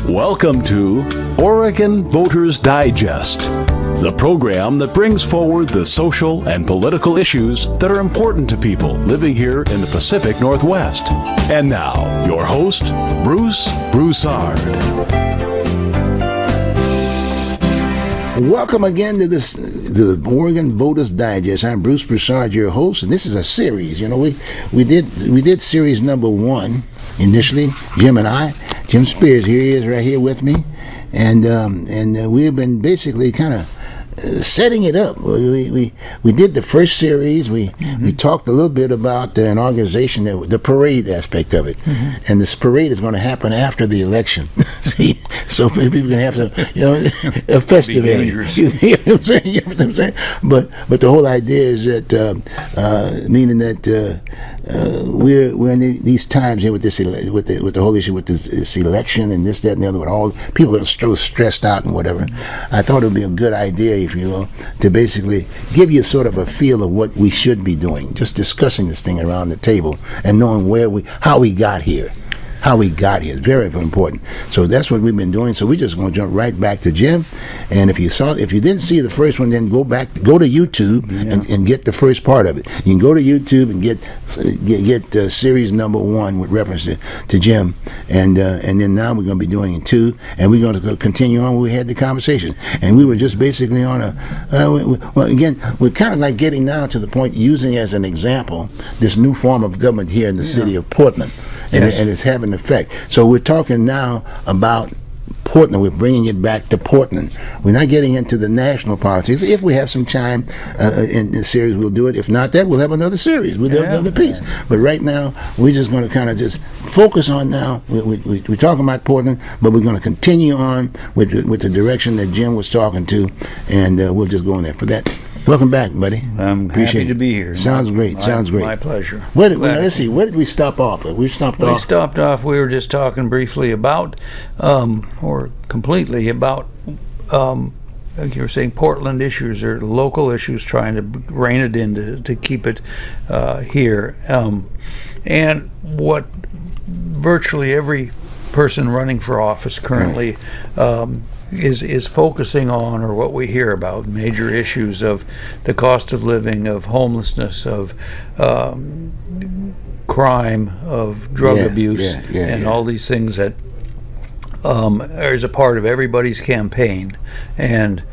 Welcome to Oregon Voters Digest, the program that brings forward the social and political issues that are important to people living here in the Pacific Northwest. And now, your host, Bruce Broussard. Welcome again to the Oregon Voters Digest. I'm Bruce Broussard, your host, and this is a series. You know, we did series number 1 initially. Jim and I. Jim Spears, here he is, right here with me, and we've been basically kind of setting it up. We did the first series. We talked a little bit about an organization, the parade aspect of it, and this parade is going to happen after the election. See, so people can have some, a festive area. You know what I'm saying? But the whole idea is that meaning that we're in these times here with this with the whole issue with this election and this, that, and the other. With all people are so stressed out and whatever, I thought it would be a good idea, if you will, to basically give you sort of a feel of what we should be doing, just discussing this thing around the table and knowing how we got here. How we got here is very, very important. So that's what we've been doing. So we're just going to jump right back to Jim. And if you didn't see the first one, then go to YouTube and get the first part of it. You can go to YouTube and get series number 1 with reference to Jim, and then now we're going to be doing 2, and we're going to continue on where we had the conversation. And we were just basically on again, we're kind of like getting now to the point, using as an example this new form of government here in the city of Portland. And it's having an effect. So we're talking now about Portland. We're bringing it back to Portland. We're not getting into the national politics. If we have some time in this series, we'll do it. If not that, we'll have another series. We'll have another piece. But right now, we're just going to kind of just focus on now. We're talking about Portland, but we're going to continue on with the direction that Jim was talking to, and we'll just go in there for that. Welcome back, buddy. I'm happy to be here. Sounds great. My pleasure. Let's see. Where did we stop off? We stopped off. We were just talking briefly about, or completely about, like you were saying, Portland issues or local issues, trying to rein it in to keep it here. And what virtually every person running for office currently is focusing on, or what we hear about, major issues of the cost of living, of homelessness, of crime, of drug abuse, and all these things that is a part of everybody's campaign. And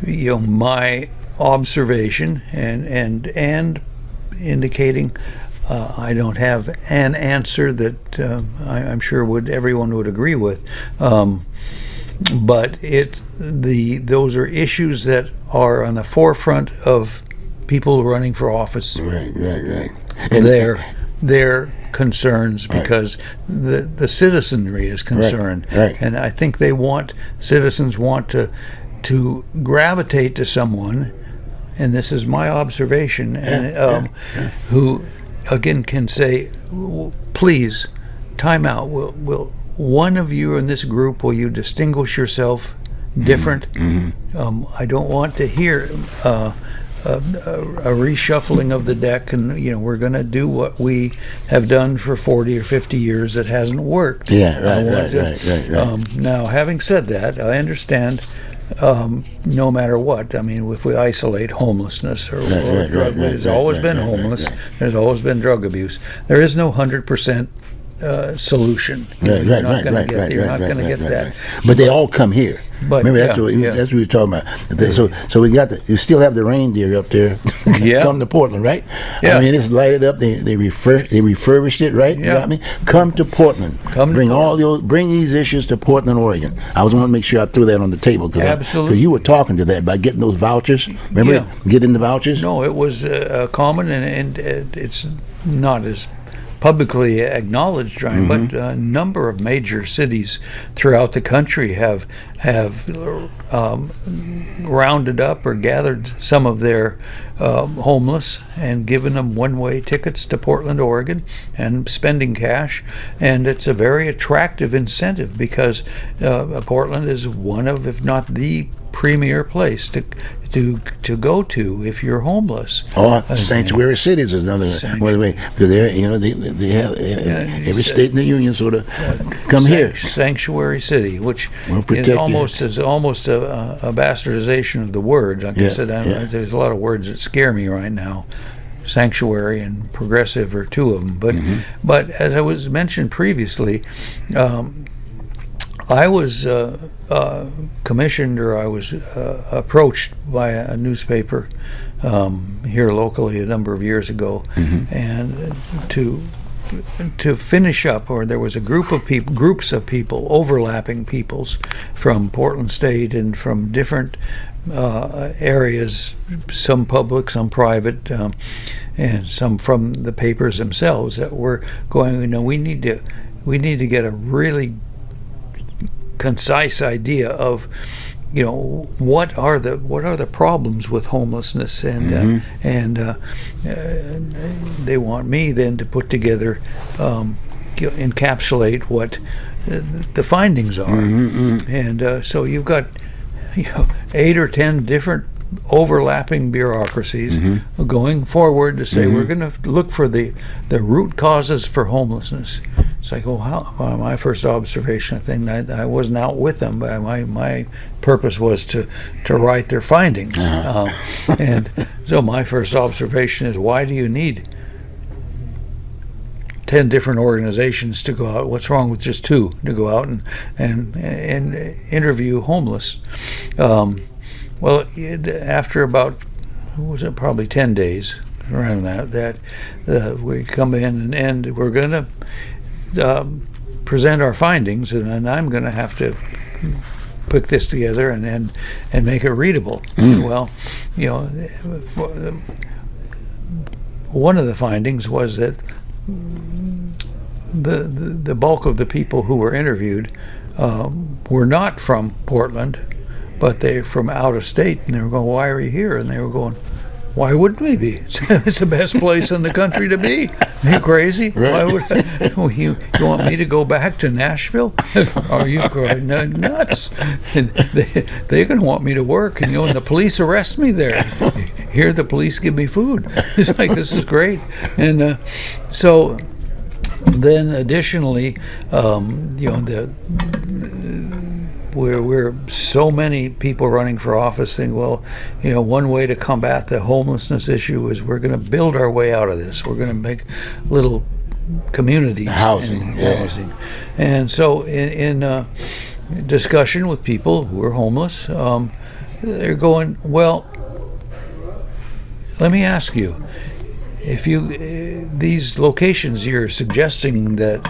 my observation and indicating, I don't have an answer that I'm sure everyone would agree with. But those are issues that are on the forefront of people running for office. Right. And their concerns, because the citizenry is concerned, and I think citizens want to gravitate to someone, and this is my observation, who again can say, please, time out. We'll one of you in this group, will you distinguish yourself different? I don't want to hear a reshuffling of the deck, and Mm-hmm. we're going to do what we have done for 40 or 50 years that hasn't worked. Right. Now, having said that, I understand. No matter what, I mean, if we isolate homousness or drug, there's always been homeless. There's always been drug abuse. There is no 100% solution. You're not going to get that. But they all come here. But remember, that's what we were talking about. So we got you still have the reindeer up there. Come to Portland, right? I mean, it's lighted up. They refurbished it, right? You got me? Come to Portland. Bring these issues to Portland, Oregon. I was want to make sure I threw that on the table, because you were talking to that by getting those vouchers. Remember, getting the vouchers. No, it was common, and it's not as publicly acknowledged, Ryan, but a number of major cities throughout the country have rounded up or gathered some of their homeless and given them one-way tickets to Portland, Oregon, and spending cash. And it's a very attractive incentive, because Portland is one of, if not the premier place to go to if you're homeless. Or sanctuary cities is another way, because they have every state in the union sort of come here. Sanctuary city, which is almost a bastardization of the word. Like I said, there's a lot of words that scare me right now. Sanctuary and progressive are two of them, but as I was mentioned previously, I was commissioned, or I was approached by a newspaper here locally a number of years ago, and to finish up, or there was a groups of people, overlapping peoples from Portland State and from different areas, some public, some private, and some from the papers themselves, that were going, we need to get a really concise idea of what are the problems with homelessness, and they want me then to put together, encapsulate what the findings are, and so you've got 8 or 10 different overlapping bureaucracies going forward to say we're going to look for the root causes for homelessness. It's like, my first observation, I think, I wasn't out with them, but my purpose was to write their findings. And so my first observation is, why do you need 10 different organizations to go out? What's wrong with just 2 to go out and interview homeless? Well, after about, probably 10 days, around that we come in and we're going to present our findings, and then I'm going to have to put this together and make it readable. Well, one of the findings was that the bulk of the people who were interviewed were not from Portland, but they're from out of state, and they were going, "Why are you here?" And they were going, "Why wouldn't we be? It's the best place in the country to be. Are you crazy? Why would you want me to go back to Nashville? Are you nuts? And they're going to want me to work, and the police arrest me there. Here, the police give me food." It's like, this is great. And so then, additionally, we're so many people running for office think, one way to combat the homelessness issue is we're going to build our way out of this. We're going to make little communities, housing. And so in discussion with people who are homeless, they're going, well, let me ask you, if these locations you're suggesting that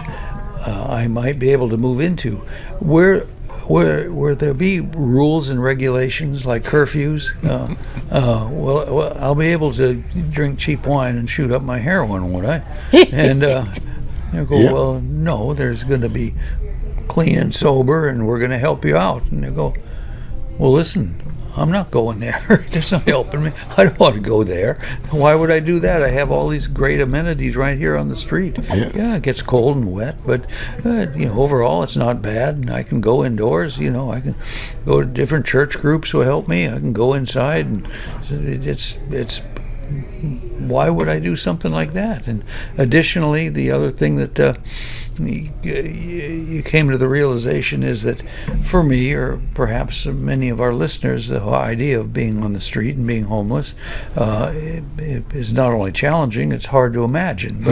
I might be able to move into, where there be rules and regulations like curfews? Well, I'll be able to drink cheap wine and shoot up my heroin, would I? And they go, well, no, there's going to be clean and sober, and we're going to help you out. And they go, well, listen, I'm not going there. That's not helping me. I don't want to go there. Why would I do that? I have all these great amenities right here on the street. Yeah, it gets cold and wet, but overall it's not bad. And I can go indoors. I can go to different church groups who help me. I can go inside, and it's. Why would I do something like that? And additionally, the other thing that you came to the realization is that for me, or perhaps many of our listeners, the whole idea of being on the street and being homeless it is not only challenging, it's hard to imagine.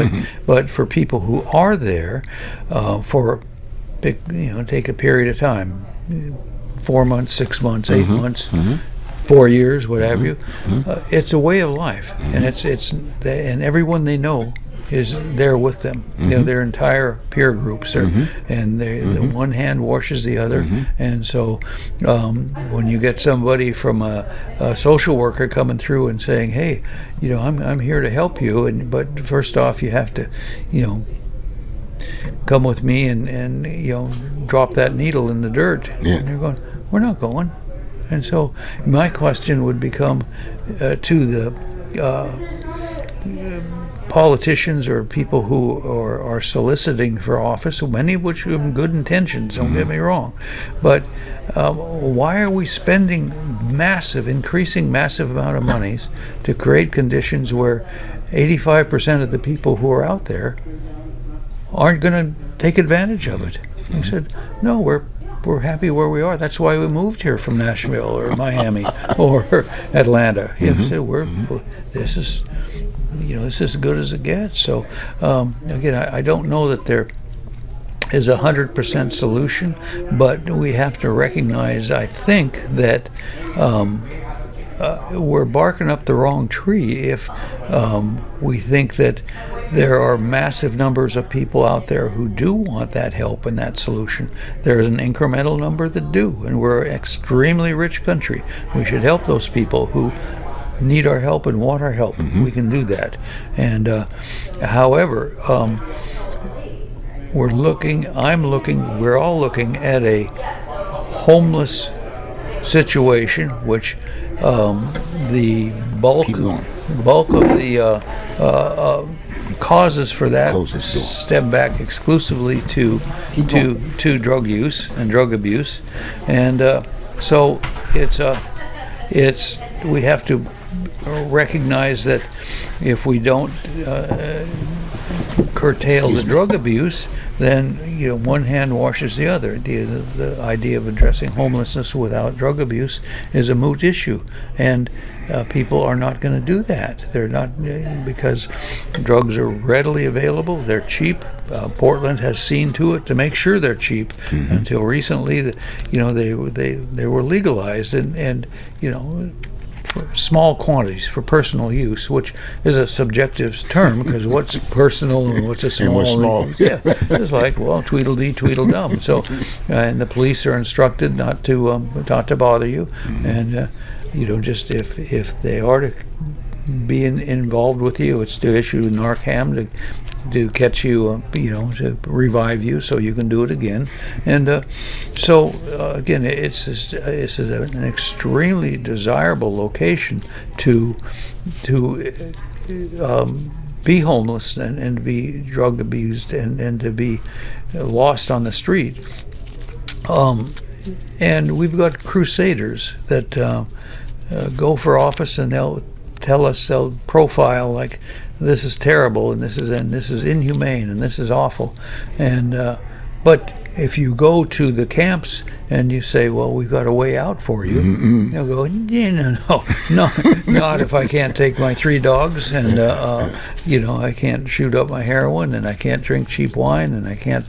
But for people who are there take a period of time, 4 months, 6 months, 8 months, 4 years, what have you. It's a way of life, and and everyone they know is there with them. Their entire peer groups are, and the one hand washes the other. And so when you get somebody from a social worker coming through and saying, "Hey, I'm here to help you, but first off, you have to, come with me and drop that needle in the dirt," and they're going, "We're not going." And so my question would become to the politicians or people who are soliciting for office, many of which have good intentions, don't get me wrong, but why are we spending increasing massive amount of monies to create conditions where 85% of the people who are out there aren't going to take advantage of it? He said, no, we're happy where we are. That's why we moved here from Nashville or Miami or Atlanta. He said, this is as good as it gets. So again, I don't know that there is 100% solution, but we have to recognize, I think, that we're barking up the wrong tree if we think that there are massive numbers of people out there who do want that help and that solution. There's an incremental number that do, and we're an extremely rich country. We should help those people who need our help and want our help. We can do that. And however, we're all looking at a homeless situation, which the bulk of the causes for that stem back exclusively to drug use and drug abuse, and so it's we have to recognize that if we don't curtail the drug abuse, then one hand washes the other. The idea of addressing homelessness without drug abuse is a moot issue, and people are not going to do that. They're not, because drugs are readily available. They're cheap. Portland has seen to it to make sure they're cheap. Until recently, they were legalized, and for small quantities for personal use, which is a subjective term, because what's personal and what's a small? Yeah, it's like, well, Tweedledee, Tweedledum. So, and the police are instructed not to bother you, and just if they are to be involved with you, it's to issue Narcan to catch you, to revive you so you can do it again. And so again, it's an extremely desirable location to be homeless and be drug abused and to be lost on the street. And we've got crusaders that go for office, and they'll profile like, this is terrible, and this is inhumane, and this is awful, and but if you go to the camps and you say, well, we've got a way out for you, they'll go, no, not if I can't take my 3 dogs, and I can't shoot up my heroin, and I can't drink cheap wine, and I can't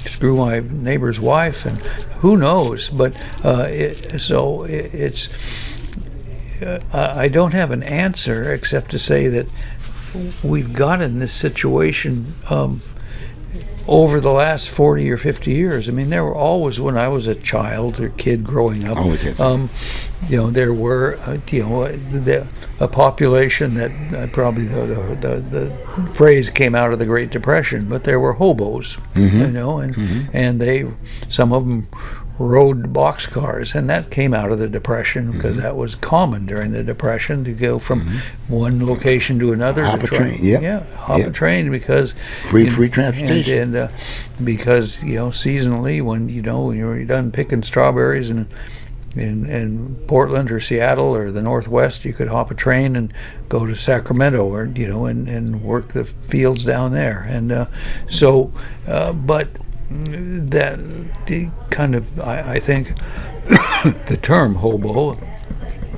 screw my neighbor's wife, and who knows. But it's I don't have an answer except to say that we've got in this situation over the last 40 or 50 years. I mean, there were always, when I was a child or kid growing up, there were a population that probably the phrase came out of the Great Depression, but there were hobos, and they, some of them rode boxcars, and that came out of the Depression, because that was common during the Depression to go from one location to another. Hop a train, because free transportation, and because seasonally when you're done picking strawberries in Portland or Seattle or the Northwest, you could hop a train and go to Sacramento, or and work the fields down there, and but that the kind of I think the term hobo,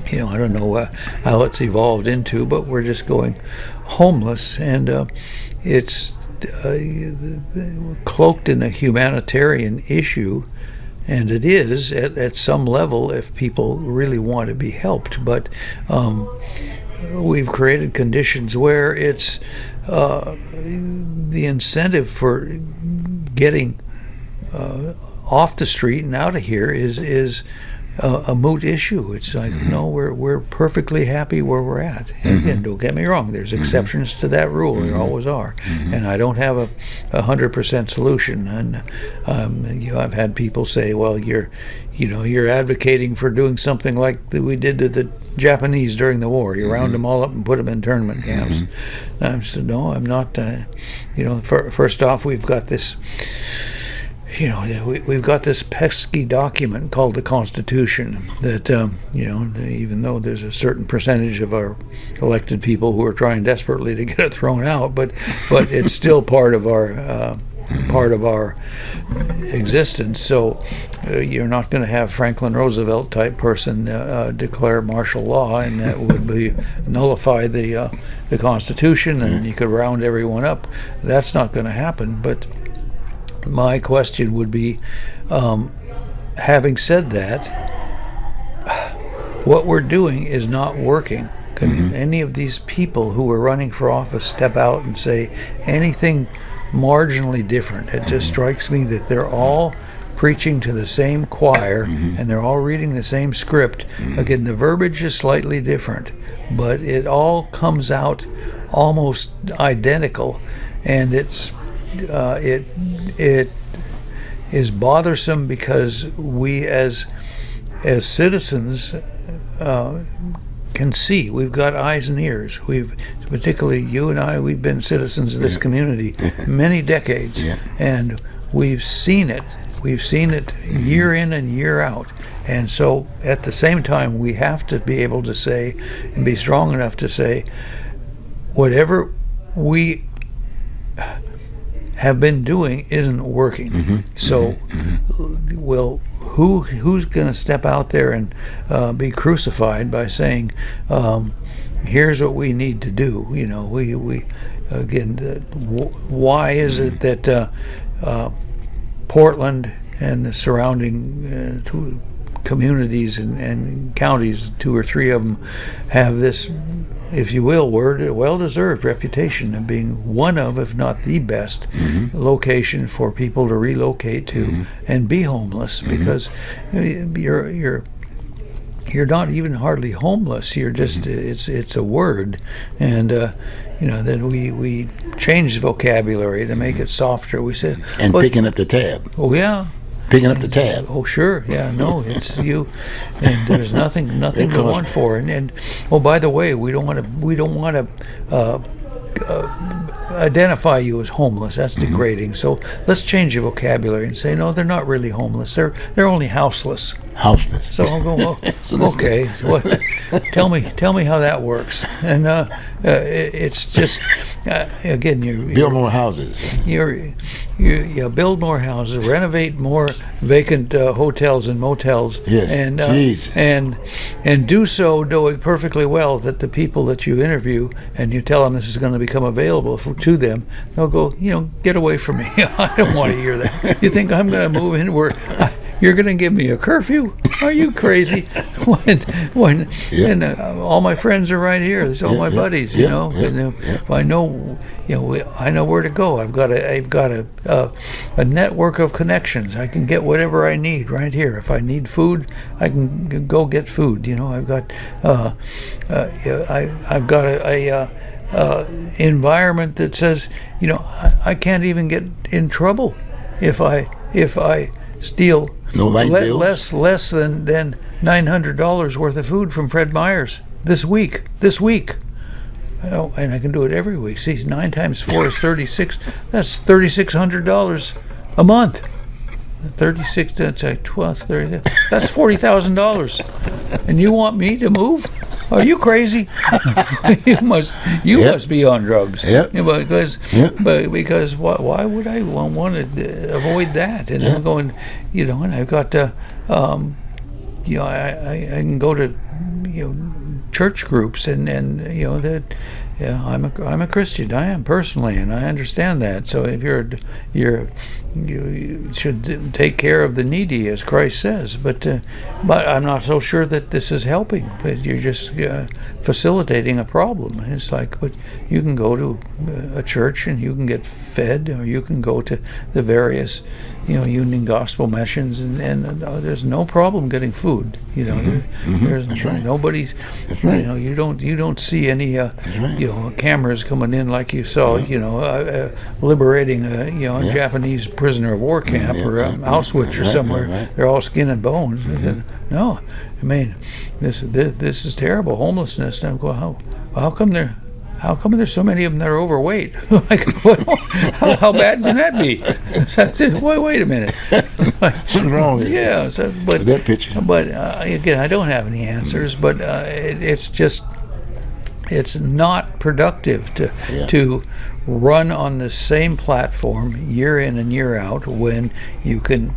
I don't know how it's evolved into, but we're just going homeless, and it's cloaked in a humanitarian issue, and it is at some level if people really want to be helped, but we've created conditions where it's the incentive for getting off the street and out of here is a moot issue. It's like, no, we're perfectly happy where we're at. And don't get me wrong, there's exceptions to that rule. There always are. And I don't have a 100% solution. And I've had people say, well, you're advocating for doing something like we did to the Japanese during the war. You round them all up and put them in internment camps. And I said, no, I'm not. First off, we've got this. We've got this pesky document called the Constitution that, even though there's a certain percentage of our elected people who are trying desperately to get it thrown out, but it's still part of our existence. So you're not going to have Franklin Roosevelt type person declare martial law, and that would nullify the Constitution, and you could round everyone up. That's not going to happen. But my question would be, having said that, what we're doing is not working. Can any of these people who are running for office step out and say anything marginally different? It just strikes me that they're all preaching to the same choir, and they're all reading the same script. Again, the verbiage is slightly different, but it all comes out almost identical, and it is bothersome because we as citizens can see. We've got eyes and ears. Particularly you and I, we've been citizens of this community many decades, and we've seen it. We've seen it year in and year out. And so at the same time, we have to be able to say, and be strong enough to say, whatever we have been doing isn't working. So who's going to step out there and be crucified by saying, here's what we need to do? We again, why is it that Portland and the surrounding communities and counties, 2 or 3 of them, have this, if you will, well-deserved reputation of being one of, if not the best, location for people to relocate to and be homeless, because you're not even hardly homeless. You're just it's a word, and then we changed the vocabulary to make it softer. We said, picking up the tab. Oh yeah. Picking up the tab. Oh sure, yeah, no, it's you, and there's nothing to want for, and oh, by the way, we don't want to identify you as homeless. That's degrading. So let's change the vocabulary and say, no, they're not really homeless. They're only houseless. Houseless. So I'll go, well, okay. Tell me how that works. And it's just again, you build more houses. You build more houses, renovate more vacant hotels and motels, yes, and do so knowing perfectly well that the people that you interview and you tell them this is going to become available to them, they'll go, get away from me. I don't want to hear that. You think I'm going to move in where you're going to give me a curfew? Are you crazy? When all my friends are right here. There's all my buddies, and I know, I know where to go. I've got a network of connections. I can get whatever I need right here. If I need food, I can go get food. I've got I've got a environment that says, I can't even get in trouble if I steal less than $900 worth of food from Fred Meyer's this week. And I can do it every week. See, 9 times 4 is 36. That's $3,600 a month. 36. That's like 12. 30. That's $40,000. And you want me to move? Are you crazy? you must be on drugs. Because why would I want to avoid that? And I'm going, and I've got I can go to church groups and that. I'm a Christian. I am personally, and I understand that. So if you should take care of the needy, as Christ says. But I'm not so sure that this is helping. But you're just facilitating a problem. It's like, but you can go to a church and you can get fed, or you can go to the various Union Gospel missions, and there's no problem getting food. There's That's right. nobody. That's right. You don't see any cameras coming in like you saw liberating a Japanese prisoner of war camp or Auschwitz or somewhere. Right. They're all skin and bones. No, I mean this is terrible, homelessness. And I'm going, how come there's so many of them that are overweight? Like, well, how bad can that be? Wait a minute. Something wrong with it. Yeah, With that picture. But again, I don't have any answers. But it's not productive to run on the same platform year in and year out when you can,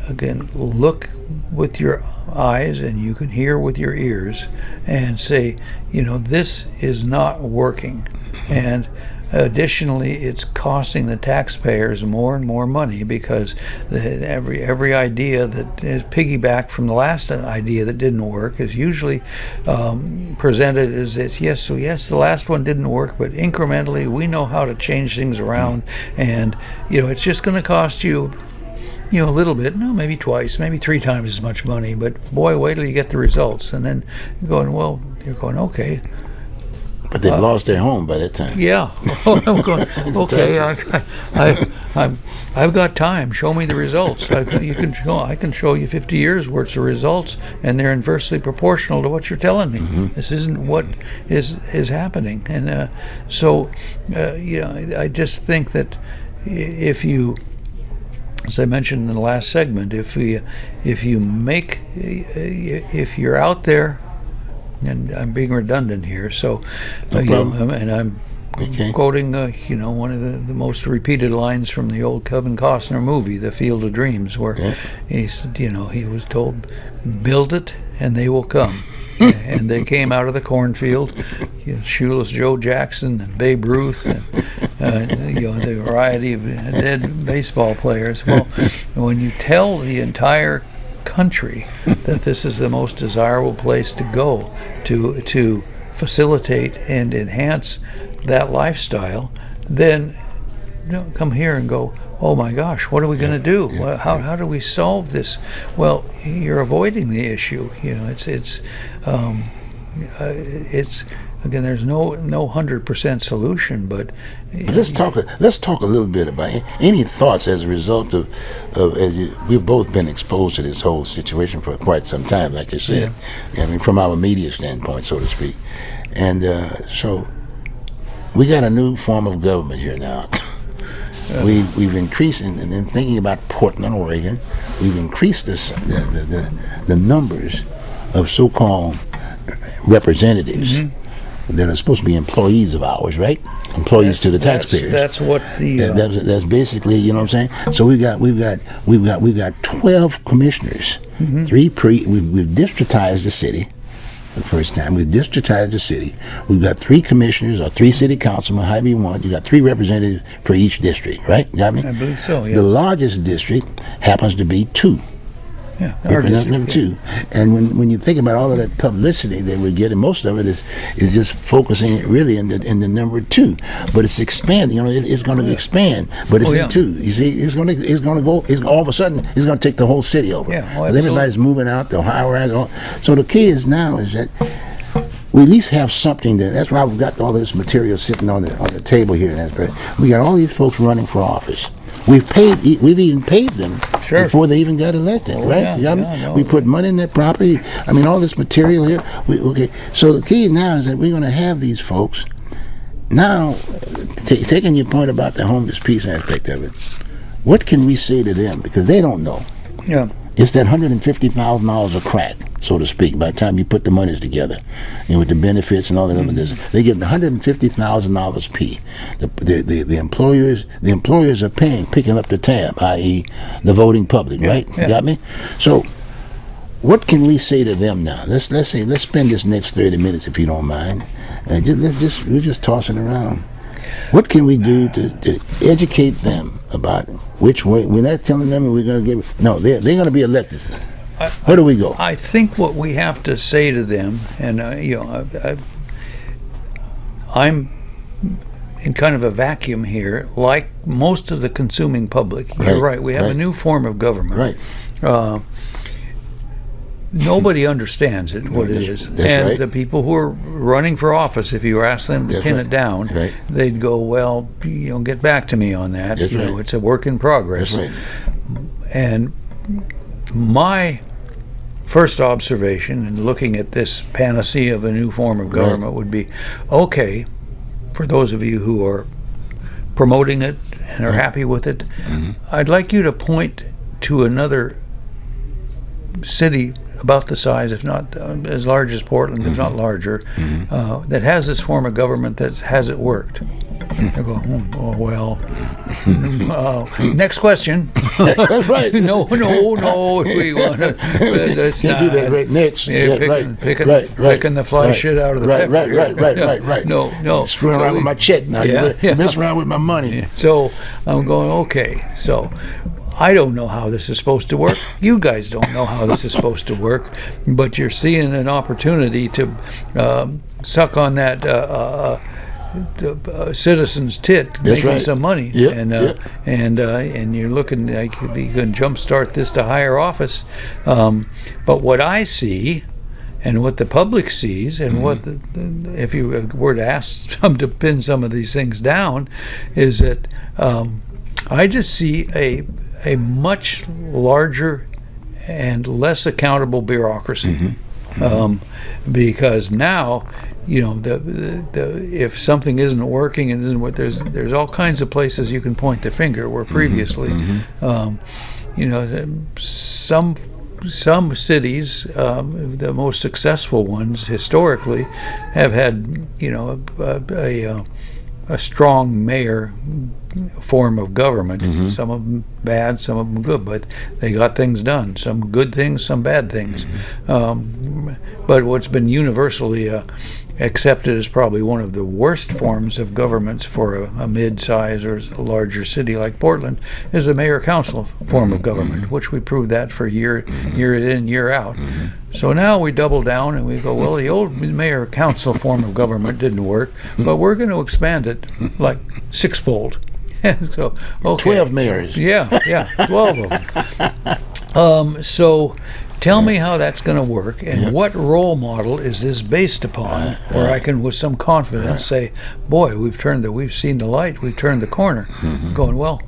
again, look with your eyes and you can hear with your ears and say, this is not working. And additionally, it's costing the taxpayers more and more money because every idea that is piggybacked from the last idea that didn't work is usually presented as this, yes, the last one didn't work, but incrementally we know how to change things around, and it's just going to cost you a little bit, maybe twice, maybe 3 times as much money, but boy, wait till you get the results. And then you're going, okay. But they've lost their home by that time. Yeah. I'm going, okay, I've got time. Show me the results. I can show you 50 years worth of results, and they're inversely proportional to what you're telling me. Mm-hmm. This isn't what is happening. And I just think that if you, as I mentioned in the last segment, if you're out there, and I'm being redundant here, so and I'm quoting one of the most repeated lines from the old Kevin Costner movie, The Field of Dreams, where he said, he was told, build it and they will come. And they came out of the cornfield, shoeless Joe Jackson and Babe Ruth and the variety of dead baseball players. Well, when you tell the entire country that this is the most desirable place to go to facilitate and enhance that lifestyle, then come here and go, oh my gosh, what are we going to do? How do we solve this? Well, you're avoiding the issue. It's again, there's no 100% solution, but let's talk a little bit about any thoughts as a result of we've both been exposed to this whole situation for quite some time, like you said. I mean, from our media standpoint, so to speak, and so we got a new form of government here now. We've increased, and in thinking about Portland, Oregon, we've increased the numbers of so-called representatives that are supposed to be employees of ours, right? Employees to the taxpayers. That's what the that's basically, you know what I'm saying. So we've got 12 commissioners. We've districtized the city. The first time we've districtized the city. We've got 3 commissioners or 3 city councilmen, however you want. You got 3 representatives for each district, right? You got me? I believe so. Yeah. The largest district happens to be 2. Yeah, our district, 2. And when you think about all of that publicity that we're getting, most of it is just focusing really in the number 2. But it's expanding. It's going to expand. But it's in 2. You see, it's going to go. All of a sudden, it's going to take the whole city over. Yeah, everybody's moving out. The high rise. So the key is now is that we at least have something. That's why we've got all this material sitting on the table here. We got all these folks running for office. We've even paid them before they even got elected, right? We put money in their property. I mean, all this material here. So the key now is that we're going to have these folks. Now, taking your point about the homeless peace aspect of it, what can we say to them? Because they don't know. Yeah. It's that $150,000 of crack, so to speak, by the time you put the monies together, with the benefits and all that other this, they get $150,000 P. The employers are picking up the tab, i.e. the voting public, right? Yeah. You got me? So what can we say to them now? Let's spend this next 30 minutes, if you don't mind, and we're just tossing around. What can we do to educate them about which way? We're not telling them we're going to give. No, they're going to be elected. Where do we go? I think what we have to say to them, and I'm in kind of a vacuum here, like most of the consuming public. You're right. We have a new form of government. Right. Nobody understands it, what it is. And the people who are running for office, if you ask them to pin it down, they'd go, well, get back to me on that. It's a work in progress. That's right. And my first observation in looking at this panacea of a new form of government would be, okay, for those of you who are promoting it and are happy with it, I'd like you to point to another city about the size, if not as large as Portland, if not larger, that has this form of government that has it worked. I go, next question. That's right. No, if we want to. That's you do that right next. Picking the fly shit out of the pepper. Right. No. Screwing around with my check now. You're messing around with my money. So I'm going, okay, so I don't know how this is supposed to work. You guys don't know how this is supposed to work, but you're seeing an opportunity to suck on that citizen's tit, making some money, and you're looking like you can jumpstart this to higher office. But what I see, and what the public sees, and what if you were to ask them to pin some of these things down, is that I just see a much larger and less accountable bureaucracy, because now, if something isn't working and isn't what there's all kinds of places you can point the finger where previously, some cities, the most successful ones historically, have had a strong mayor form of government. Some of them bad, some of them good, but they got things done. Some good things, some bad things. But what's been universally accepted as probably one of the worst forms of governments for a mid-size or a larger city like Portland is a mayor-council form of government, which we proved that for year in, year out. So now we double down and we go, well, the old mayor-council form of government didn't work, but we're going to expand it like sixfold. So, okay. 12 mayors. Yeah, 12 of them. So tell me how that's going to work, and what role model is this based upon, where I can with some confidence say, boy, we've seen the light, we've turned the corner. Going, well,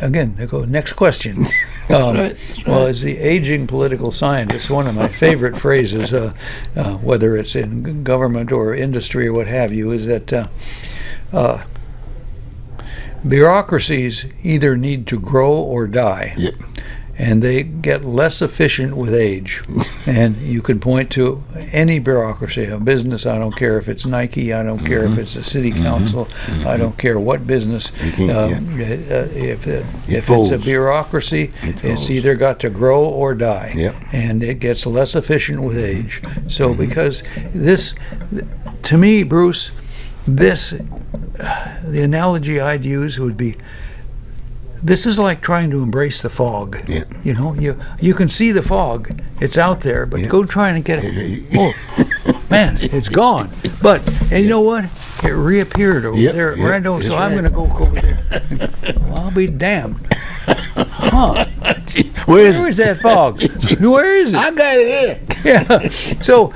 again, they go, next question. Well, as the aging political scientist, one of my favorite phrases, whether it's in government or industry or what have you, is that bureaucracies either need to grow or die. And they get less efficient with age. And you can point to any bureaucracy, a business, I don't care if it's Nike, I don't care if it's a city council, I don't care what business. If it's a bureaucracy, it's either got to grow or die. And it gets less efficient with age. So because this, to me, Bruce, the analogy I'd use would be, this is like trying to embrace the fog. You can see the fog, it's out there, but go trying to get it. Oh man, it's gone. But and you know what? It reappeared over there. So I'm going to go over there. Well, I'll be damned. Huh? Where is that fog? Where is it? I got it here. Yeah. So,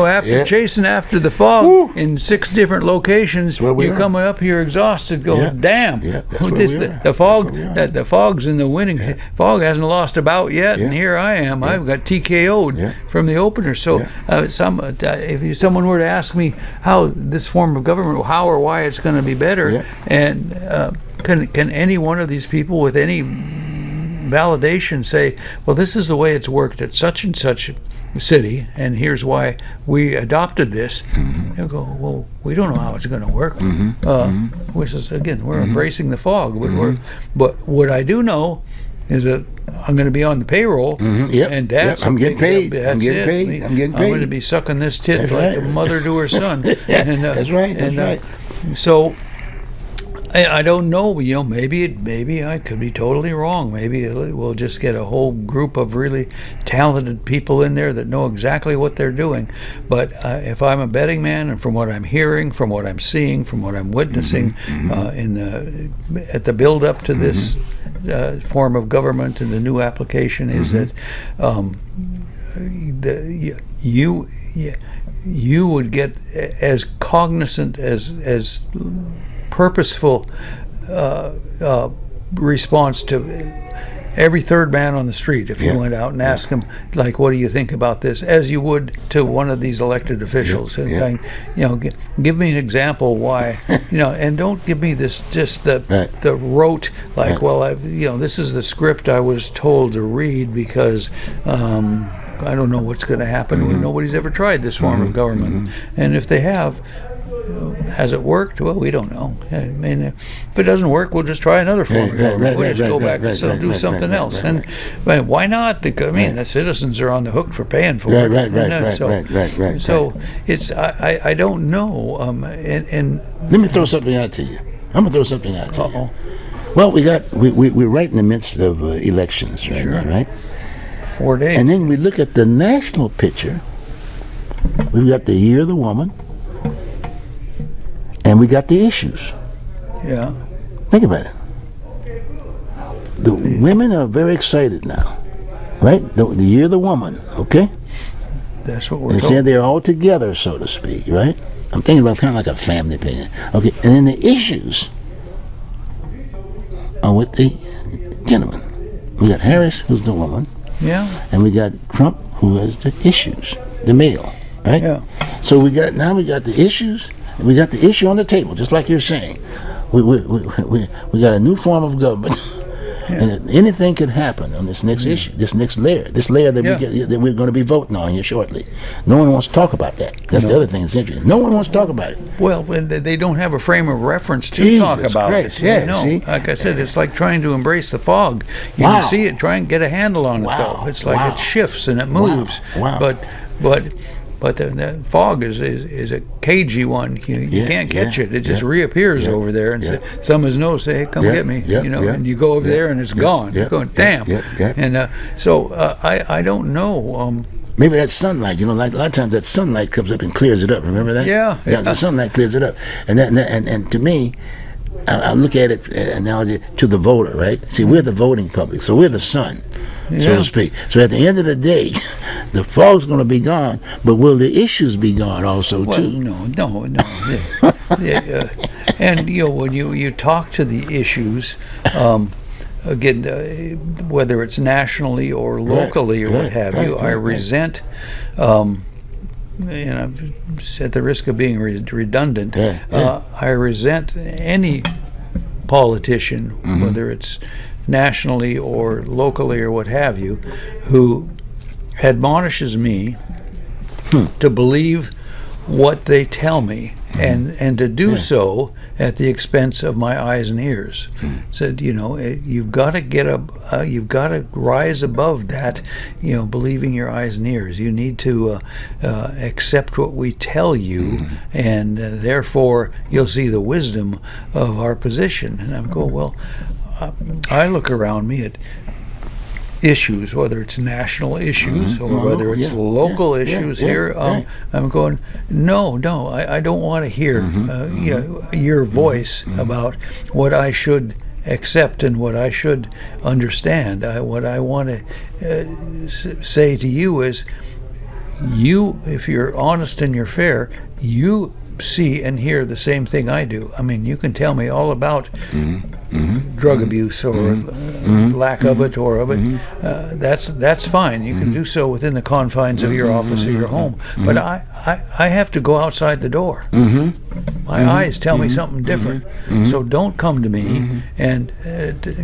after chasing after the fog in 6 different locations, you're coming up here exhausted, going, damn. The fog's in the winning. Fog hasn't lost a bout yet, and here I am. I've got TKO'd from the opener. So, if someone were to ask me how this form of government, how or why it's going to be better, and can any one of these people with any validation say, well, this is the way it's worked at such and such city, and here's why we adopted this. They'll go, well, we don't know how it's going to work. Which is, again, we're embracing the fog. But what I do know is that I'm going to be on the payroll, and I'm getting paid. I'm getting paid. I'm going to be sucking this tit like a mother to her son. That's right. So I don't know. Maybe I could be totally wrong. Maybe we'll just get a whole group of really talented people in there that know exactly what they're doing. But if I'm a betting man, and from what I'm hearing, from what I'm seeing, from what I'm witnessing at the build up to this form of government and the new application, is that you would get as cognizant as purposeful response to every third man on the street if you went out and asked him, like, what do you think about this, as you would to one of these elected officials. And give me an example why, and don't give me this just the rote, like, well, this is the script I was told to read because I don't know what's going to happen. Nobody's ever tried this form of government, and if they have, has it worked? Well, we don't know. I mean, if it doesn't work, we'll just try another form of government. We'll just go back and do something else. And why not? The citizens are on the hook for paying for it. So it's I don't know. And let me throw something out to you. I'm gonna throw something out to you. Well, we're right in the midst of elections right now, right? 4 days. And then we look at the national picture. We've got the Year of the Woman. And we got the issues. Yeah. Think about it. The women are very excited now, right? The Year of the Woman, okay? That's what we're They said they're all together, so to speak, right? I'm thinking about kind of like a family thing. Okay, and then the issues are with the gentleman. We got Harris, who's the woman. Yeah. And we got Trump, who has the issues, the male, right? Yeah. So we got the issues. We got the issue on the table, just like you're saying. We got a new form of government, and anything could happen on this next issue, this next layer, that we're going to be voting on here shortly. No one wants to talk about that. That's the other thing that's interesting. No one wants to talk about it. Well, they don't have a frame of reference to talk about it. Yeah, see? Like I said, it's like trying to embrace the fog. You can see it, try and get a handle on it, though. It's like it shifts and it moves. But the fog is a cagey one. You can't catch it. It just reappears over there, and someone's nose say, "Hey, come get me," and you go over there and it's gone. You're going, damn. And so I don't know. Maybe that sunlight, like a lot of times that sunlight comes up and clears it up. Remember that? Yeah. The sunlight clears it up, and to me, I look at it analogy to the voter, right? See, we're the voting public, so we're the sun, so to speak. So at the end of the day, the fog's going to be gone, but will the issues be gone also too? No. And when you talk to the issues, again, whether it's nationally or locally or what have you, I resent. And I'm at the risk of being redundant, I resent any politician, whether it's nationally or locally or what have you, who admonishes me to believe what they tell me, and to do so at the expense of my eyes and ears. Said, you've got to you've got to rise above that, believing your eyes and ears. You need to accept what we tell you, and therefore you'll see the wisdom of our position. And I'm going, well, I look around me at issues, whether it's national issues or whether it's local issues here. I'm going, no, I don't want to hear your voice about what I should accept and what I should understand. What I want to say to you is, if you're honest and you're fair, you see and hear the same thing I do. I mean, you can tell me all about drug abuse or lack of it or of it. That's fine. You can do so within the confines of your office or your home. But I have to go outside the door. My eyes tell me something different. So don't come to me and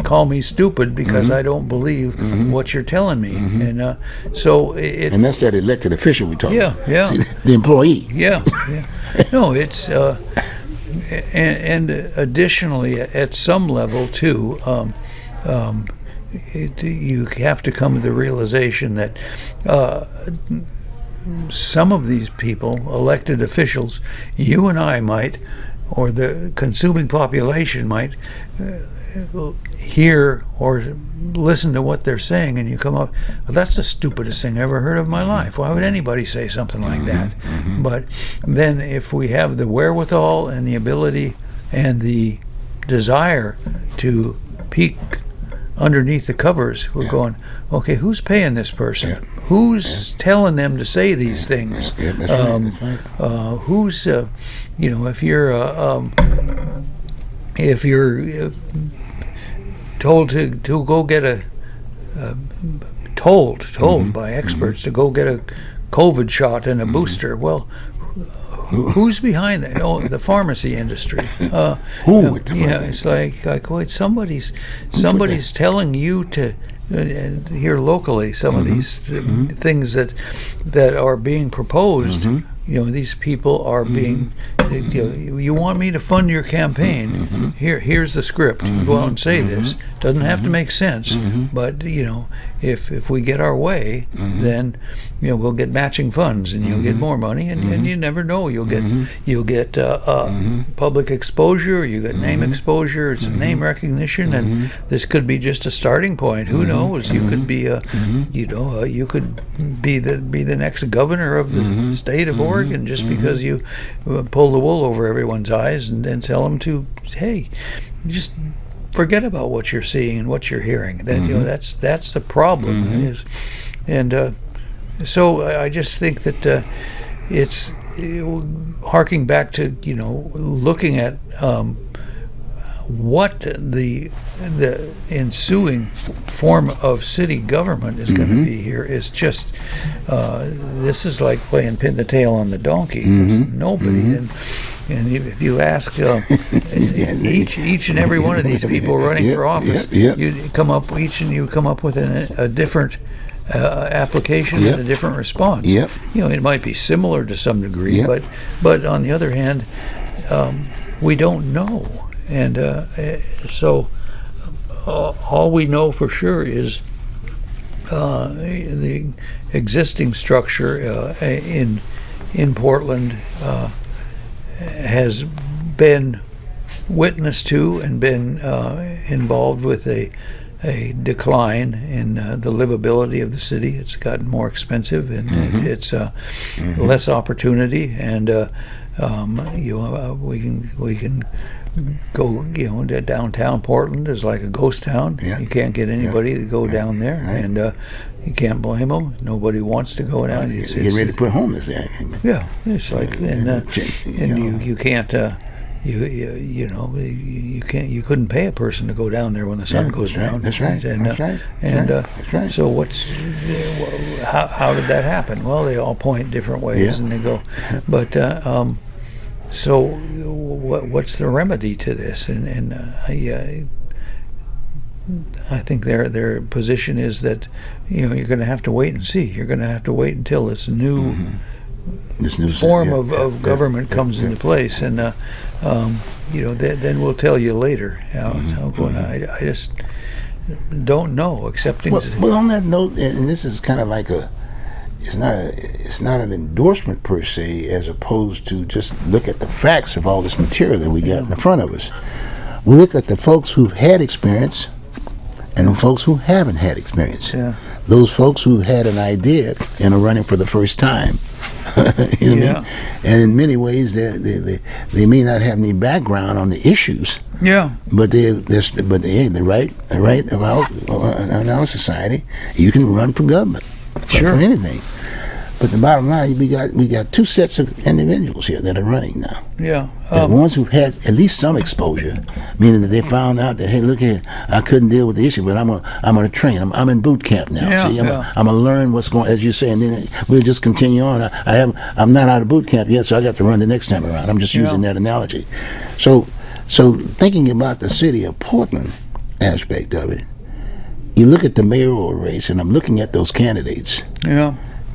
call me stupid because I don't believe what you're telling me. And and that's that elected official we talk about. Yeah. See, the employee. Yeah. No, it's and additionally, at some level too, you have to come to the realization that some of these people, elected officials, you and I might or the consuming population might hear or listen to what they're saying, and you come up, well, that's the stupidest thing I ever heard of in my life. Why would anybody say something like that? But then if we have the wherewithal and the ability and the desire to peek underneath the covers, we're going, okay, who's paying this person? Who's telling them to say these things? Who's, if you're told to go get told by experts to go get a COVID shot and a booster, well, who's behind that? Oh, the pharmacy industry. It's like wait, somebody's telling you to. And here locally, some of these things that are being proposed, these people are being. You want me to fund your campaign? Here's the script. Go out and say this. Doesn't have to make sense, but if we get our way, then we'll get matching funds, and you'll get more money, and you never know. You'll get public exposure. You get name exposure. It's name recognition, and this could be just a starting point. Who knows? You could be you could be the next governor of the state of Oregon just because you pull the wool over everyone's eyes and then tell them to, hey, just forget about what you're seeing and what you're hearing. That that's the problem. And so I just think that it's harking back to looking at what the ensuing form of city government is going to be here is just this is like playing pin the tail on the donkey. Nobody and if you ask each and every one of these people running for office, you come up with a different application and a different response. It might be similar to some degree, but on the other hand, we don't know. And so all we know for sure is the existing structure in Portland has been witness to and been involved with a decline in the livability of the city. It's gotten more expensive, and it's less opportunity, and we can go, to downtown Portland is like a ghost town. You can't get anybody to go down there, and you can't blame them. Nobody wants to go down. Get ready to put homeless there. Yeah, it's like, you can't. You can't. You couldn't pay a person to go down there when the sun goes down. That's right. That's right. So how did that happen? Well, they all point different ways, and they go. But so what's the remedy to this? And I think their position is that you're going to have to wait and see. You're going to have to wait until this new form of government comes into place, and then we'll tell you later how it's going. I just don't know. Accepting. Well, on that note, and this is kind of like it's not an endorsement per se, as opposed to just look at the facts of all this material that we got in front of us. We look at the folks who've had experience and the folks who haven't had experience. Those folks who had an idea and are running for the first time. You know what I mean? And in many ways, they may not have any background on the issues. But they're right about in our society. You can run for government. For anything. But the bottom line, we got two sets of individuals here that are running now. The ones who've had at least some exposure, meaning that they found out that, hey, look here, I couldn't deal with the issue, but I'm gonna train. I'm in boot camp now. I'm gonna learn what's going, as you say, and then we'll just continue on. I'm not out of boot camp yet, so I got to run the next time around. I'm just using that analogy. So thinking about the city of Portland aspect of it, you look at the mayoral race, and I'm looking at those candidates.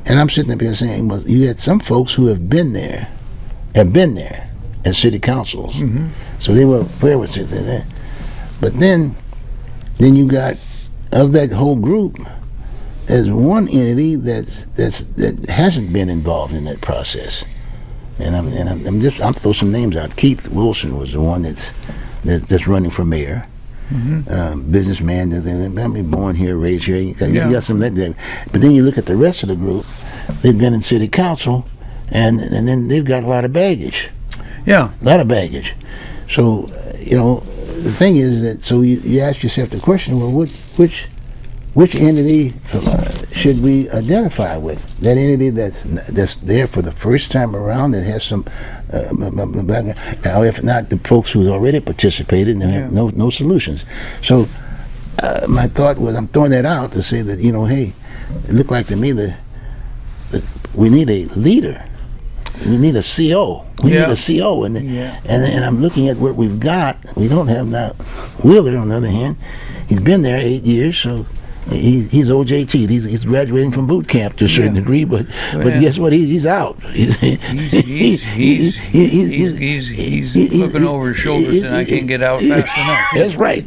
And I'm sitting up here saying, well, you had some folks who have been there as city councils. So they were aware with it there. But then you got, of that whole group, there's one entity that hasn't been involved in that process. and I'm throw some names out. Keith Wilson was the one that's running for mayor. Businessman, I mean, born here, raised here. You got some of that. But then you look at the rest of the group. They've been in city council, and then they've got a lot of baggage. Yeah, a lot of baggage. So the thing is that you ask yourself the question: well, which entity should we identify with? That entity that's there for the first time around, that has some background, or if not, the folks who already participated and have no solutions. So my thought was, I'm throwing that out to say that hey, it looked like to me that we need a leader. We need a CO. We need a CO, and I'm looking at what we've got. We don't have now. Wheeler, on the other hand, he's been there 8 years, so he's OJT. He's graduating from boot camp to a certain degree, but guess what? He's out. He's looking over his shoulders, and I can't get out fast enough.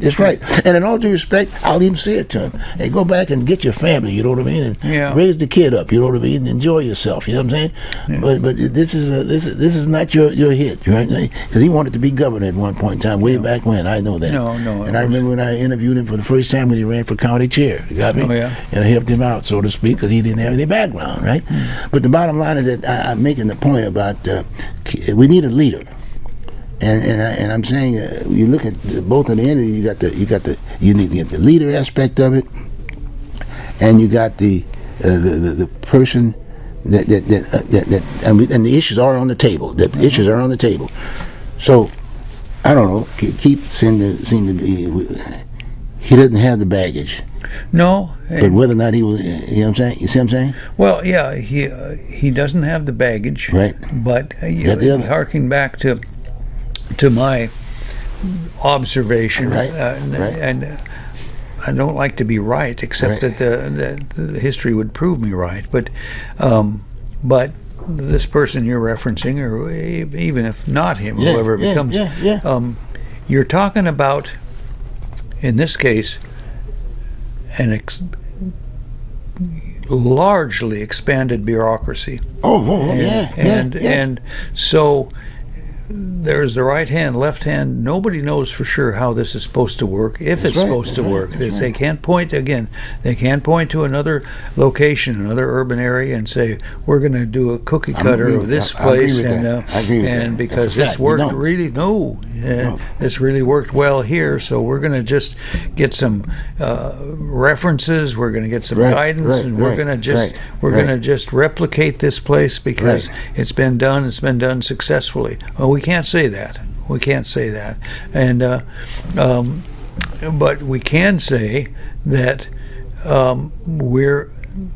That's right. And in all due respect, I'll even say it to him. Hey, go back and get your family. You know what I mean? And raise the kid up. You know what I mean? And enjoy yourself. You know what I'm saying? Yeah. But this is not your hit, right? Because he wanted to be governor at one point in time, way back when. I know that. No. And I remember when I interviewed him for the first time when he ran for county chair. You got me? Oh, yeah. And I helped him out, so to speak, because he didn't have any background, right? But the bottom line is that I'm making the point about we need a leader, and I'm saying you look at both of the entities. You need the leader aspect of it, and you got the person that and the issues are on the table. The issues are on the table. So I don't know. Keith seemed to be. He doesn't have the baggage. No. But whether or not he was, you know what I'm saying? You see what I'm saying? Well, yeah, he doesn't have the baggage. Right. But harking back to my observation, right. And I don't like to be right, except that the history would prove me right. But this person you're referencing, or even if not him, whoever it becomes, you're talking about, in this case, an largely expanded bureaucracy. And so there's the right hand, left hand. Nobody knows for sure how this is supposed to work, if it's supposed to work. They can't point to another location, another urban area, and say we're going to do a cookie cutter of this place, and because this worked really this really worked well here, so we're going to just get some references, we're going to get some guidance, and we're going to just replicate this place because it's been done successfully. Well, we can't say that. And but we can say that we're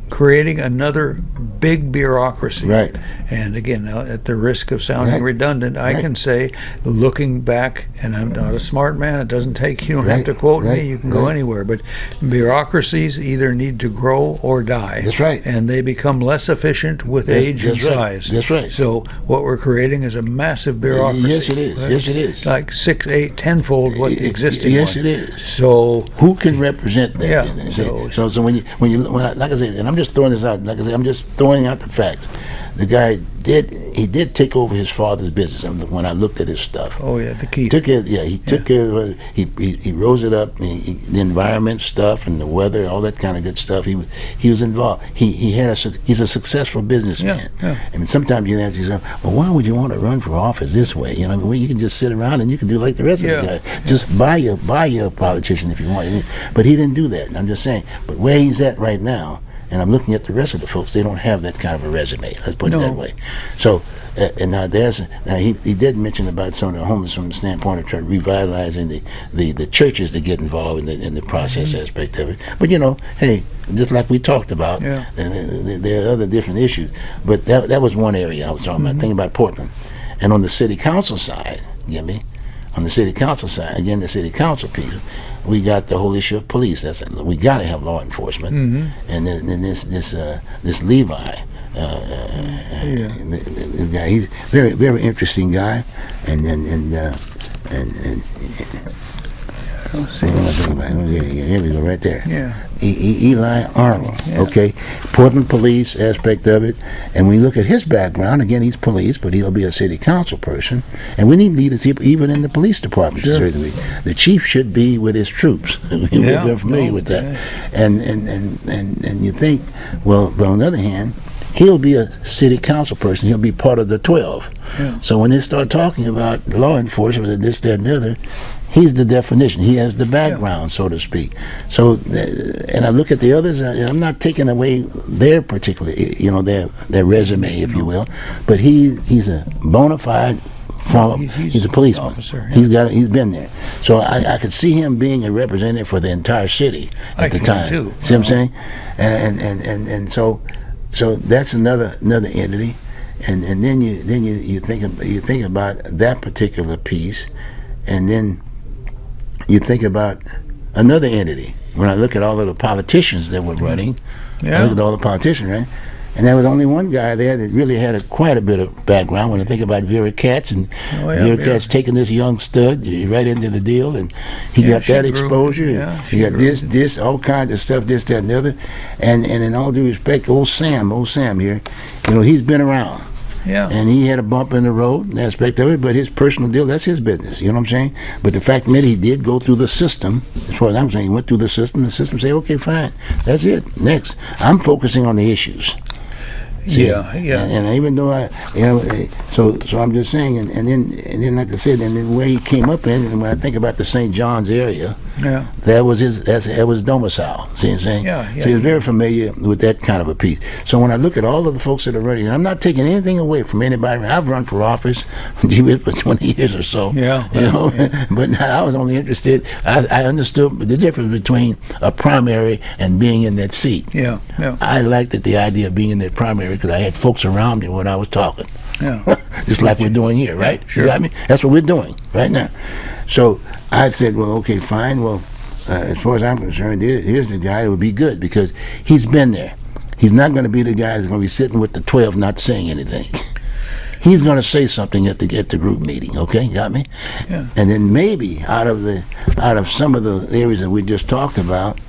creating another big bureaucracy. Right. And again, at the risk of sounding redundant, I can say, looking back, and I'm not a smart man, it doesn't take, you don't have to quote me, you can go anywhere, but bureaucracies either need to grow or die. That's right. And they become less efficient with age and size. That's right. So what we're creating is a massive bureaucracy. Yes, it is. Yes, it is. Like 6, 8, 10-fold what the existing Yes, one. it is. So who can represent that? Yeah. So when you like I said, and I'm just throwing this out. Like I said, I'm just throwing out the facts. The guy did take over his father's business. When I looked at his stuff, the key. Took it. Yeah, he took care of it. He rose it up. The environment stuff and the weather, all that kind of good stuff. He was involved. He's a successful businessman. Yeah. I mean, sometimes you ask yourself, well, why would you want to run for office this way? You know, well, you can just sit around and you can do like the rest of the guys. Just buy your politician if you want. But he didn't do that. And I'm just saying. But where he's at right now. And I'm looking at the rest of the folks; they don't have that kind of a resume. Let's put it that way. So, and now he did mention about some of the homeless from the standpoint of trying revitalizing the churches to get involved in the process aspect of it. But hey, just like we talked about, and there are other different issues. But that was one area I was talking about. Thinking about Portland, and on the city council side, you get me? On the city council side, again, the city council people. We got the whole issue of police. We got to have law enforcement, and then this Levi, this guy. He's very very interesting guy, and Let's see. Here we go, right there. Yeah. Eli Arnold. Yeah. Okay, Portland police aspect of it, and when you look at his background, again, he's police, but he'll be a city council person, and we need leadership even in the police department. Sure. Certainly, the chief should be with his troops. We're familiar with that, and you think, well, but on the other hand, he'll be a city council person. He'll be part of the 12. Yeah. So when they start talking about law enforcement and this, that, and the other, he's the definition. He has the background, so to speak. So, and I look at the others, and I'm not taking away their particular, their resume, if you will, but he's a bona fide he's a policeman. Officer, yeah. He's been there. So I could see him being a representative for the entire city at the time. Too. See what I'm saying? And so that's another entity, and then you think about that particular piece, and then you think about another entity. When I look at all of the politicians that were running, I look at all the politicians, right? And there was only one guy there that really had quite a bit of background. When I think about Vera Katz, and Vera Katz taking this young stud right into the deal, and he got that exposure. He got this, all kinds of stuff, this, that, and the other. And in all due respect, old Sam here, he's been around. Yeah. And he had a bump in the road, an aspect of it, but his personal deal, that's his business. You know what I'm saying? But the fact that he did go through the system, as far as I'm saying, he went through the system say, okay, fine, that's it. Next. I'm focusing on the issues. See? Yeah. And even though so I'm just saying, and then like I said, and then where he came up in, and when I think about the St. John's area, that was his domicile. See what I'm saying? So he's very familiar with that kind of a piece. So when I look at all of the folks that are running, and I'm not taking anything away from anybody. I've run for office for 20 years or so. But I was only interested. I understood the difference between a primary and being in that seat. I liked the idea of being in that primary because I had folks around me when I was talking. Just like we're doing here, right? Sure. You got me? That's what we're doing right now. So I said, well, okay, fine. Well, as far as I'm concerned, here's the guy who would be good because he's been there. He's not going to be the guy that's going to be sitting with the 12 not saying anything. He's going to say something at the group meeting. Okay, got me? Yeah. And then maybe out of some of the areas that we just talked about,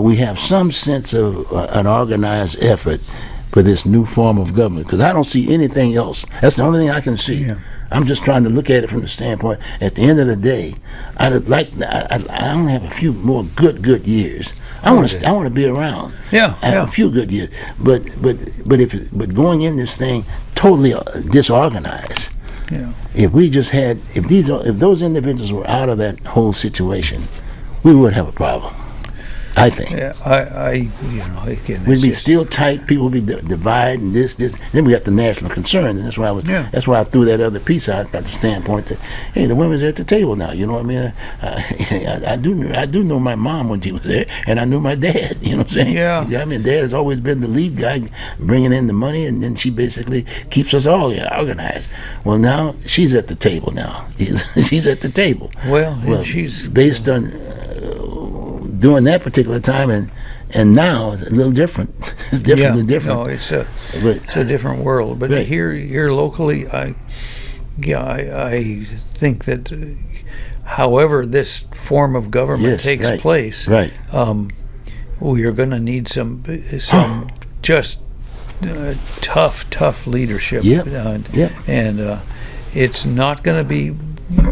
we have some sense of an organized effort for this new form of government, because I don't see anything else. That's the only thing I can see. I'm just trying to look at it from the standpoint, at the end of the day, I only have a few more good years. I want to be around. A few good years. But going in this thing totally disorganized. If we just had, if those individuals were out of that whole situation, we would have a problem. I think. Again, we'd be still tight. People would be divided, and this. Then we got the national concerns, and that's why that's why I threw that other piece out from the standpoint that, hey, the women's at the table now. You know what I mean? I do know my mom when she was there, and I knew my dad. You know what I'm saying? I mean, Dad has always been the lead guy, bringing in the money, and then she basically keeps us all organized. Well, now she's at the table. Now she's at the table. Well, she's based on. During that particular time, and now it's a little different. It's different. No, it's a different world. But here locally, I think that however this form of government takes place, we are going to need some just tough leadership, and it's not going to be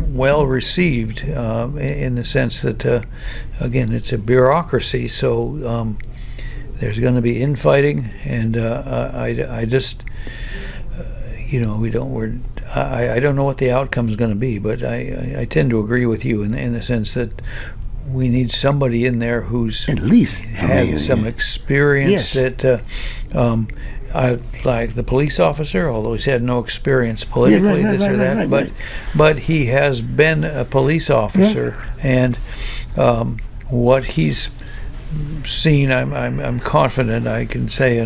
well received in the sense that again, it's a bureaucracy, so there's going to be infighting, and I just I don't know what the outcome is going to be, but I tend to agree with you in the sense that we need somebody in there who's at least had some experience that I like the police officer, although he's had no experience politically, but he has been a police officer, and what he's seen, I'm confident I can say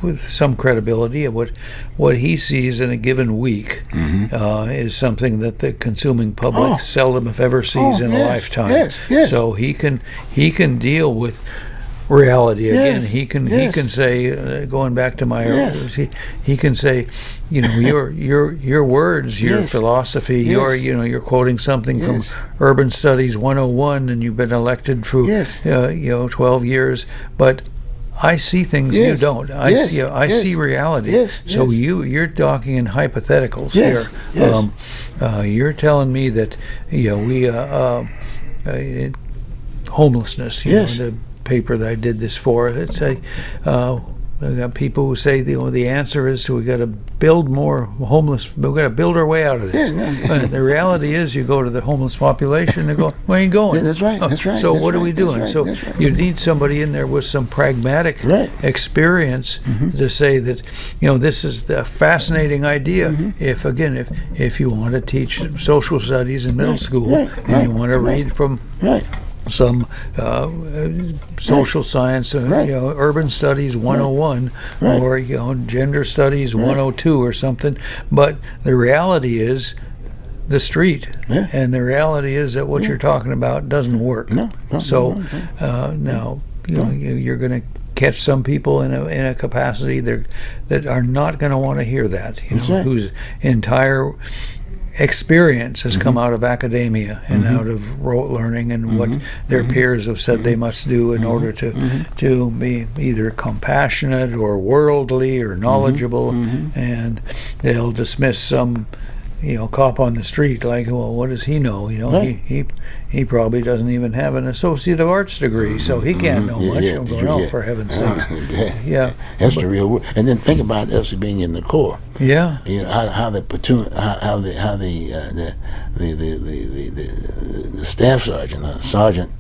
with some credibility of what he sees in a given week is something that the consuming public seldom if ever sees in a lifetime. So he can deal with reality again. Yes, He can yes. say, going back to my Yes. he can say, your words, your Yes. philosophy, Yes. you're quoting something Yes. from Urban Studies 101, and you've been elected for Yes. 12 years, but I see things you Yes. don't. I Yes. see I Yes. see reality. Yes. So Yes. you're talking in hypotheticals Yes. here. Yes. You're telling me that we homelessness. Yes. The paper that I did this for. It's I got people who say the answer is we got to build more homeless. We've got to build our way out of this. Yeah, no. But the reality is, you go to the homeless population, they go, "Where are you going?" Yeah, that's right. That's right. So that's what are right, we that's doing? right, So that's right. you need somebody in there with some pragmatic Right. experience to say that this is the fascinating idea. Mm-hmm. If you want to teach social studies in middle school right, and you right, want to right. read from Right. some social science, Right. urban studies 101, Right. or gender studies 102 or something. But the reality is the street, Yeah. and the reality is that what you're talking about doesn't work. No, no, So no, now you're going to catch some people in a capacity that are not going to want to hear that. That's right. Whose entire experience has come out of academia and out of rote learning and what their peers have said they must do in order to be either compassionate or worldly or knowledgeable, and they'll dismiss some cop on the street like, well, what does he know? Right. He probably doesn't even have an Associate of Arts degree, so he can't know much. Yeah, I'm did going, you- oh, yeah. for heaven's sakes. Yeah. That's the real word. And then think about us being in the Corps. Yeah. How the platoon, how the staff sergeant, the sergeant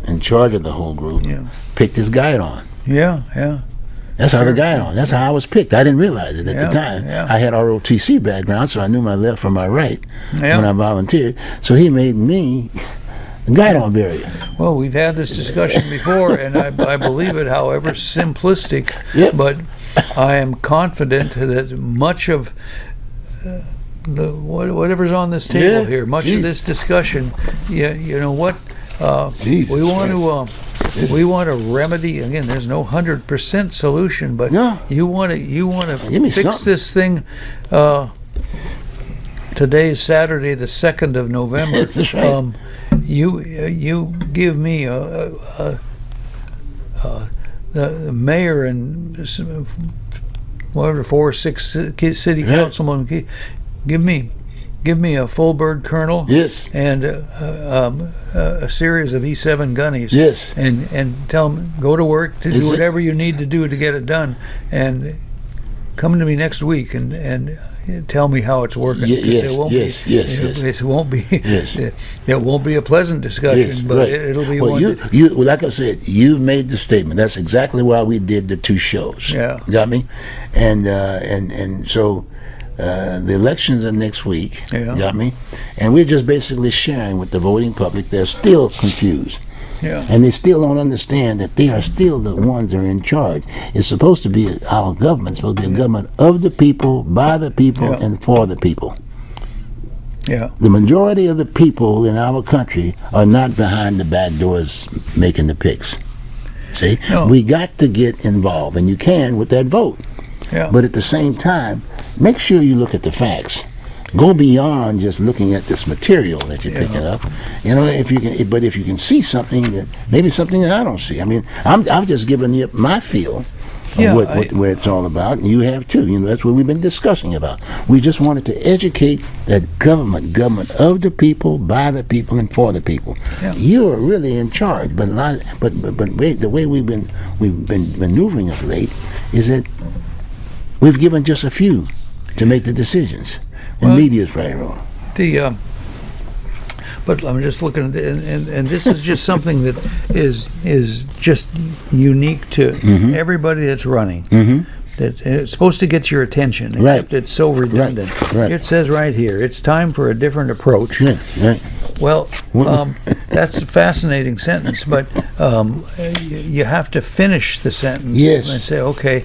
in charge of the whole group, picked his guide on. Yeah. That's how the guide on. That's how I was picked. I didn't realize it at the time. Yeah. I had ROTC background, so I knew my left from my right Yeah. when I volunteered. So he made me a guide on barrier. Well, we've had this discussion before, and I believe it, however simplistic, Yep. but I am confident that much of whatever's on this table Yeah, here, much geez. of this discussion, you know what, Jesus we want Christ. we want to remedy. Again, there's no 100% solution, but No. you want to Give me fix something. this thing. Today's Saturday, the 2nd of November. That's right. You give me the mayor and whatever 4 or 6 city Yeah. councilmen. Give me a full bird colonel. Yes. And a series of E7 gunnies. Yes. And tell them go to work to Is do it- whatever you need to do to get it done, and come to me next week and tell me how it's working. 'Cause Yes, it won't yes, be, yes, it, yes. it won't be. Yes. It won't be a pleasant discussion, Yes, but right. it'll be well, one. you like I said, you made the statement. That's exactly why we did the 2 shows. Yeah. Got me? And so the elections are next week. Yeah. Got me? And we're just basically sharing with the voting public. They're still confused. Yeah. And they still don't understand that they are still the ones that are in charge. It's supposed to be our government. It's supposed to be a government of the people, by the people, Yeah. and for the people. Yeah. The majority of the people in our country are not behind the back doors making the picks. See? No. We got to get involved, and you can with that vote. Yeah. But at the same time, make sure you look at the facts. Go beyond just looking at this material that you're picking up. If you can, but if you can see something that maybe something that I don't see. I mean, I'm just giving you my feel of Yeah, where it's all about, and you have too. That's what we've been discussing about. We just wanted to educate that government of the people, by the people, and for the people. Yeah. You are really in charge, but wait, the way we've been maneuvering of late is that we've given just a few to make the decisions. And Well, media's right wrong. But I'm just looking at and this is just something that is just unique to everybody that's running. That it's supposed to get your attention, except it's so redundant. Right. It says right here, it's time for a different approach. Yeah, right. Well, that's a fascinating sentence, but you have to finish the sentence Yes. and say, okay,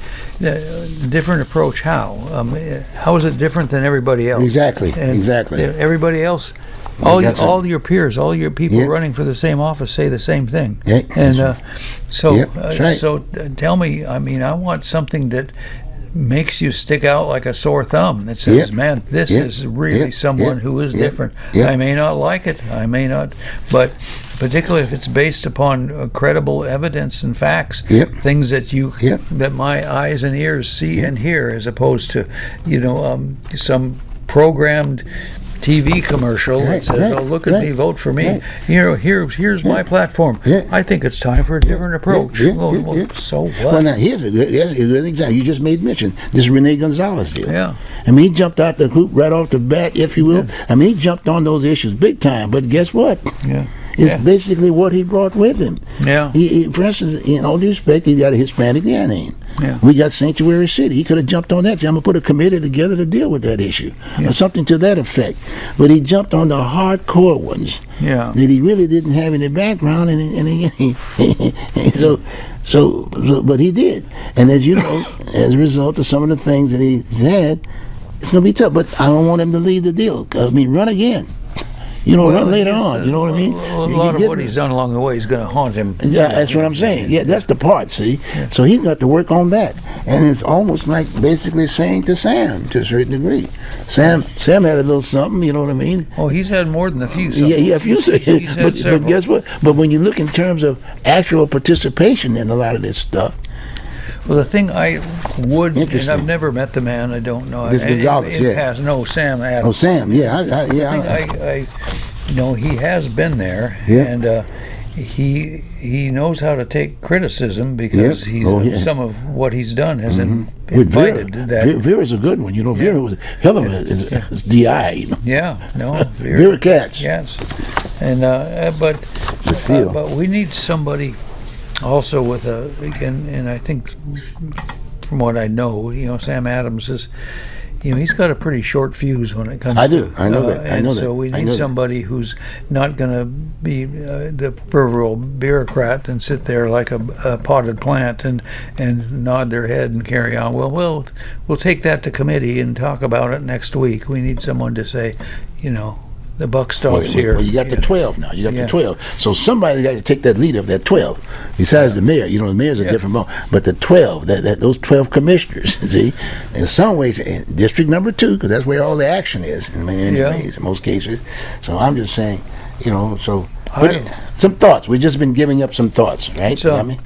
different approach how? How is it different than everybody else? Exactly, And exactly. Everybody else All your peers, all your people running for the same office say the same thing. And so tell me, I mean, I want something that makes you stick out like a sore thumb, that says, man, this is really someone who is different. I may not like it, I may not, but particularly if it's based upon credible evidence and facts, things that that my eyes and ears see and hear, as opposed to, some programmed TV commercial that says, "Oh, look at me, vote for me." Here's my platform. I think it's time for a different approach. So what? Well, now here's a good example. You just made mention this Rene Gonzalez deal. Yeah. I mean, he jumped out the hoop right off the bat, if you will. I mean, he jumped on those issues big time. But guess what? It's basically what he brought with him. He, for instance, in all due respect, he got a Hispanic name. We got Sanctuary City. He could have jumped on that. Say, I'm going to put a committee together to deal with that issue, or something to that effect. But he jumped on the hardcore ones that he really didn't have any background, but he did. And as you know, as a result of some of the things that he's had, it's going to be tough. But I don't want him to leave the deal. I mean, run again. Run later on. You know what I mean? A lot of what he's done along the way is going to haunt him. Yeah, that's what I'm saying. Yeah, that's the part, see? So he's got to work on that. And it's almost like basically saying to Sam, to a certain degree. Sam had a little something, you know what I mean? Oh, he's had more than a few. A few. But guess what? But when you look in terms of actual participation in a lot of this stuff, well, the thing I would, and I've never met the man, I don't know. This Gonzalez, No, Sam Adams. Oh, Sam, I he has been there, and he knows how to take criticism, because some of what he's done has invited that. Vera's a good one. Vera was a hell of a DI. Vera Katz. Yes, and but we need somebody also with and I think from what I know, Sam Adams is, he's got a pretty short fuse when it comes to. I know that. So we need somebody who's not going to be the proverbial bureaucrat and sit there like a potted plant and nod their head and carry on. Well, we'll take that to committee and talk about it next week. We need someone to say, the buck stops here. Well, you got the 12 now. You got the 12. So somebody got to take that lead of that 12. Besides the mayor, the mayor's a different bone. But the 12, those 12 commissioners, see, in some ways, in District Number 2, because that's where all the action is, in most cases. So I'm just saying, some thoughts. We've just been giving up some thoughts, right? And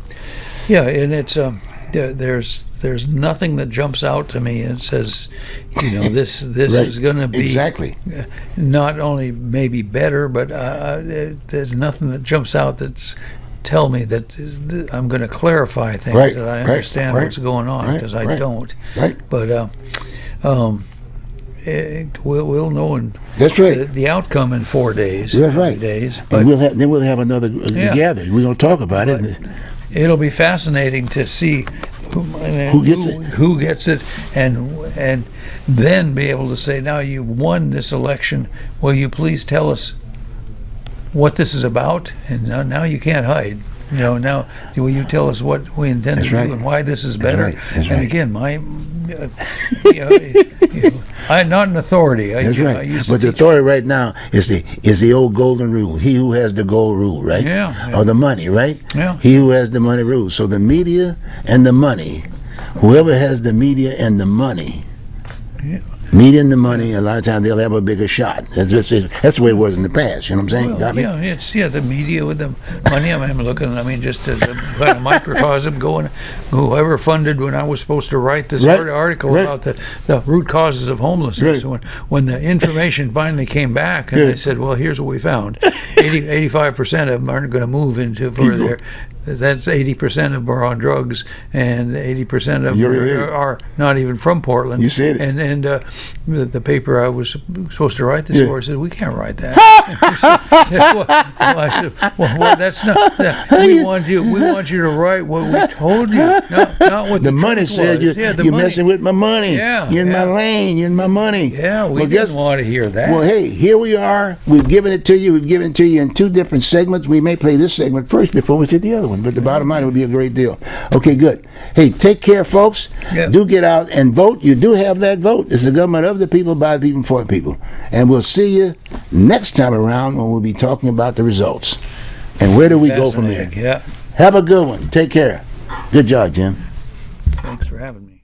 it's there's nothing that jumps out to me and says, this right. is going to be exactly not only maybe better, but there's nothing that jumps out that's tell me that I'm going to clarify things, that I understand what's going on, because I don't. But we'll know that's right. the outcome in 4 days. That's right. Days, but then we'll have another gathering. We're going to talk about it. It'll be fascinating to see who gets it, and then be able to say, now you won this election. Will you please tell us what this is about? And now you can't hide. Now will you tell us what we intend to do and why this is better? That's and again, I'm not an authority. That's right. But the authority right now is the old golden rule. He who has the gold rule, right? Or the money, right? He who has the money rules. So the media and the money, whoever has the media and the money, media and the money, a lot of times they'll have a bigger shot. That's the way it was in the past. You know what I'm saying? It's the media with the money. I'm looking. Just as a kind of microcosm, going, whoever funded when I was supposed to write this article about the root causes of homelessness. When the information finally came back, and they said, well, here's what we found: 85% of them aren't going to move into further. That's 80% of them are on drugs, and 80% of them are not even from Portland. You said it. And the paper I was supposed to write this for said, we can't write that. I said, well, that's not. We want you to write what we told you, not what the money said. You're messing with my money. You're in my lane. You're in my money. We didn't want to hear that. Well, hey, here we are. We've given it to you. We've given it to you in two different segments. We may play this segment first before we see the other one. one, but the bottom line, it would be a great deal. Okay, good. Hey, take care, folks. Yep. Do get out and vote. You do have that vote. It's the government of the people, by the people, for the people. And we'll see you next time around when we'll be talking about the results. And where do we go from there? Yeah. Have a good one. Take care. Good job, Jim. Thanks for having me.